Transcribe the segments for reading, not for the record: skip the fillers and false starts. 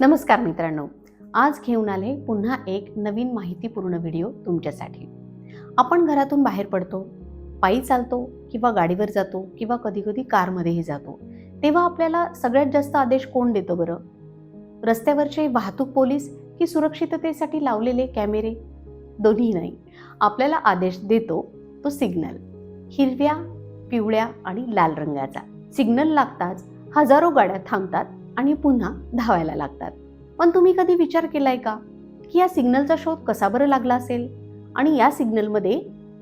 नमस्कार मित्रांनो, आज घेऊन आले पुन्हा एक नवीन माहितीपूर्ण व्हिडिओ तुमच्यासाठी. आपण घरातून बाहेर पडतो, पायी चालतो किंवा गाडीवर जातो किंवा कधी कधी कारमध्येही जातो, तेव्हा आपल्याला सगळ्यात जास्त आदेश कोण देतो बरं? रस्त्यावरचे वाहतूक पोलीस की सुरक्षिततेसाठी लावलेले कॅमेरे? दोन्ही नाही. आपल्याला आदेश देतो तो सिग्नल, हिरव्या, पिवळ्या आणि लाल रंगाचा. सिग्नल लागताच हजारो गाड्या थांबतात आणि पुन्हा धावायला लागतात. पण तुम्ही कधी विचार केलाय का की या सिग्नलचा शोध कसा बरं लागला असेल आणि या सिग्नलमध्ये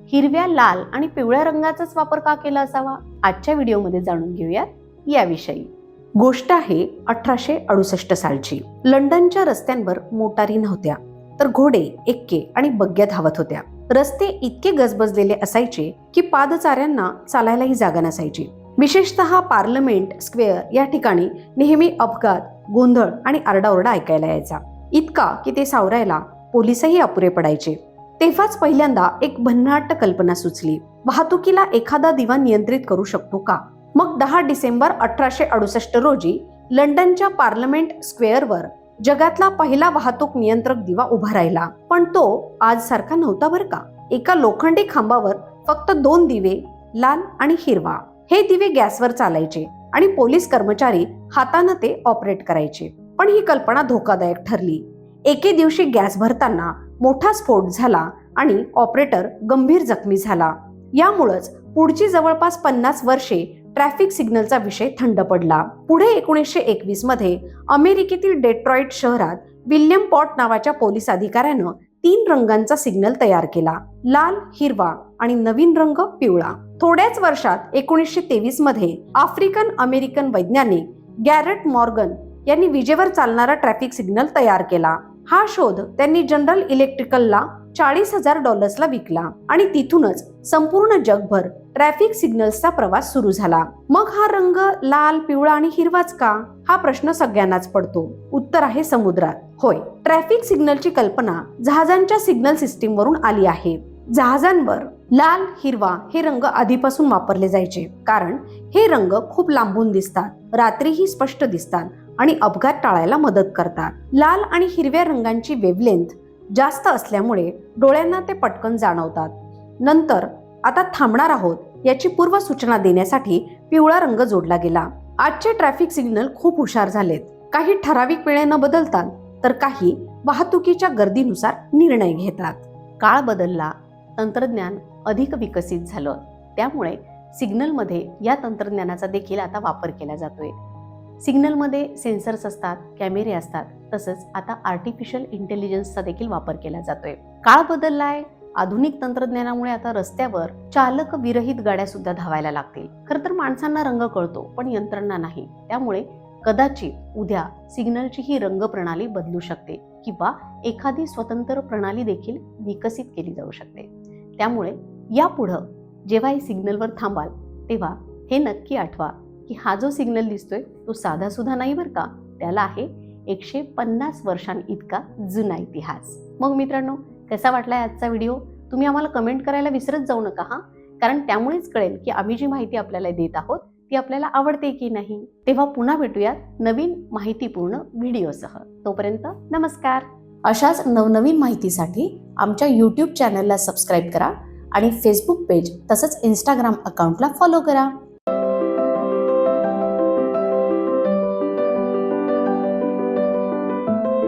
हिरव्या, लाल आणि पिवळ्या रंगाचाच वापर का केला असावा? आजच्या व्हिडिओमध्ये जाणून घेऊयात याविषयी. गोष्ट आहे 1868 सालची. लंडनच्या रस्त्यांवर मोटारी नव्हत्या, तर घोडे, एक्के आणि बग्ग्या धावत होत्या. रस्ते इतके गजबजलेले असायचे की पादचाऱ्यांना चालायलाही जागा नसायची. विशेषतः पार्लमेंट स्क्वेअर या ठिकाणी नेहमी अपघात, गोंधळ आणि आरडाओरडा ऐकायला यायचा. इतका की ते सावरायला पोलिसही अपुरे पडायचे. तेव्हाच पहिल्यांदा एक भन्नाट कल्पना सुचली. वाहतुकीला एखादा दिवा नियंत्रित करू शकतो का? मग 10 डिसेंबर 1868 रोजी लंडनच्या पार्लमेंट स्क्वेअरवर जगातला पहिला वाहतूक नियंत्रक दिवा उभा राहिला. पण तो आज सारखा नव्हता बरं का. एका लोखंडी खांबावर फक्त 2 दिवे, लाल आणि हिरवा. हे दिवे गॅसवर चालायचे आणि पोलीस कर्मचारी हाताने ते ऑपरेट करायचे. पण ही कल्पना धोकादायक ठरली. एके दिवशी गॅस भरताना मोठा स्फोट झाला आणि ऑपरेटर गंभीर जखमी झाला. यामुळेच पुढची जवळपास 50 वर्षे ट्रॅफिक सिग्नलचा विषय थंड पडला. पुढे 1921 मध्ये अमेरिकेतील डेट्रॉइट शहरात विल्यम पॉट नावाच्या पोलीस अधिकाऱ्यानं 3 रंगांचा सिग्नल तयार केला, लाल, हिरवा आणि नवीन रंग पिवळा. थोड्याच वर्षात 1923 मध्ये आफ्रिकन अमेरिकन वैज्ञानिक गॅरेट मॉर्गन यांनी विजेवर चालणारा ट्रॅफिक सिग्नल तयार केला. हा शोध त्यांनी जनरल इलेक्ट्रिकलला $40,000 विकला आणि तिथूनच संपूर्ण जगभर ट्रॅफिक सिग्नल्सचा प्रवास सुरू झाला. मग हा रंग लाल, पिवळा आणि हिरवाच का? हा प्रश्न सगळ्यांनाच पडतो. उत्तर आहे समुद्रात. होय, ट्रॅफिक सिग्नलची कल्पना जहाजांच्या सिग्नल सिस्टीम वरून आली आहे. जहाजांवर लाल, हिरवा हे रंग आधीपासून वापरले जायचे, कारण हे रंग खूप लांबून दिसतात, रात्रीही स्पष्ट दिसतात आणि अपघात टाळायला मदत करतात. लाल आणि हिरव्या रंगांची वेव्हलेंथ जास्त असल्यामुळे डोळ्यांना ते पटकन जाणवतात. नंतर आता थांबणार आहोत याची पूर्व सूचना देण्यासाठी पिवळा रंग जोडला गेला. आजचे ट्रॅफिक सिग्नल खूप हुशार झालेत. काही ठराविक वेळेनं बदलतात, तर काही वाहतुकीच्या गर्दीनुसार निर्णय घेतात. काळ बदलला, तंत्रज्ञान अधिक विकसित झालं, त्यामुळे सिग्नलमध्ये या तंत्रज्ञानाचा देखील आता वापर केला जातोय. सिग्नलमध्ये सेन्सर्स असतात, कॅमेरे असतात, तसंच आता आर्टिफिशियल इंटेलिजन्सचा देखील वापर केला जातोय. काळ बदललाय. आधुनिक तंत्रज्ञानामुळे आता रस्त्यावर चालक विरहित गाड्या सुद्धा धावायला लागतील. खरं तर माणसांना रंग कळतो, पण यंत्रणा नाही. त्यामुळे कदाचित उद्या सिग्नलची ही रंग प्रणाली बदलू शकते किंवा एखादी स्वतंत्र प्रणाली देखील विकसित केली जाऊ शकते. त्यामुळे यापुढं जेव्हा हे सिग्नलवर थांबाल, तेव्हा हे नक्की आठवा की हा जो सिग्नल दिसतोय तो साधा सुद्धा नाही बरं का. त्याला आहे 150 वर्षांइतका जुना इतिहास. मग मित्रांनो, कसा वाटलाय आजचा व्हिडिओ? तुम्ही आम्हाला कमेंट करायला विसरत जाऊ नका हा, कारण त्यामुळेच कळेल की आम्ही जी माहिती आपल्याला देत आहोत ती आपल्याला आवडते की नाही. तेव्हा पुन्हा भेटूयात नवीन माहितीपूर्ण व्हिडिओसह. तोपर्यंत नमस्कार. अशाच नवनवीन माहितीसाठी आमच्या YouTube चॅनलला सबस्क्राईब करा आणि फेसबुक पेज तसंच इंस्टाग्राम अकाउंटला फॉलो करा.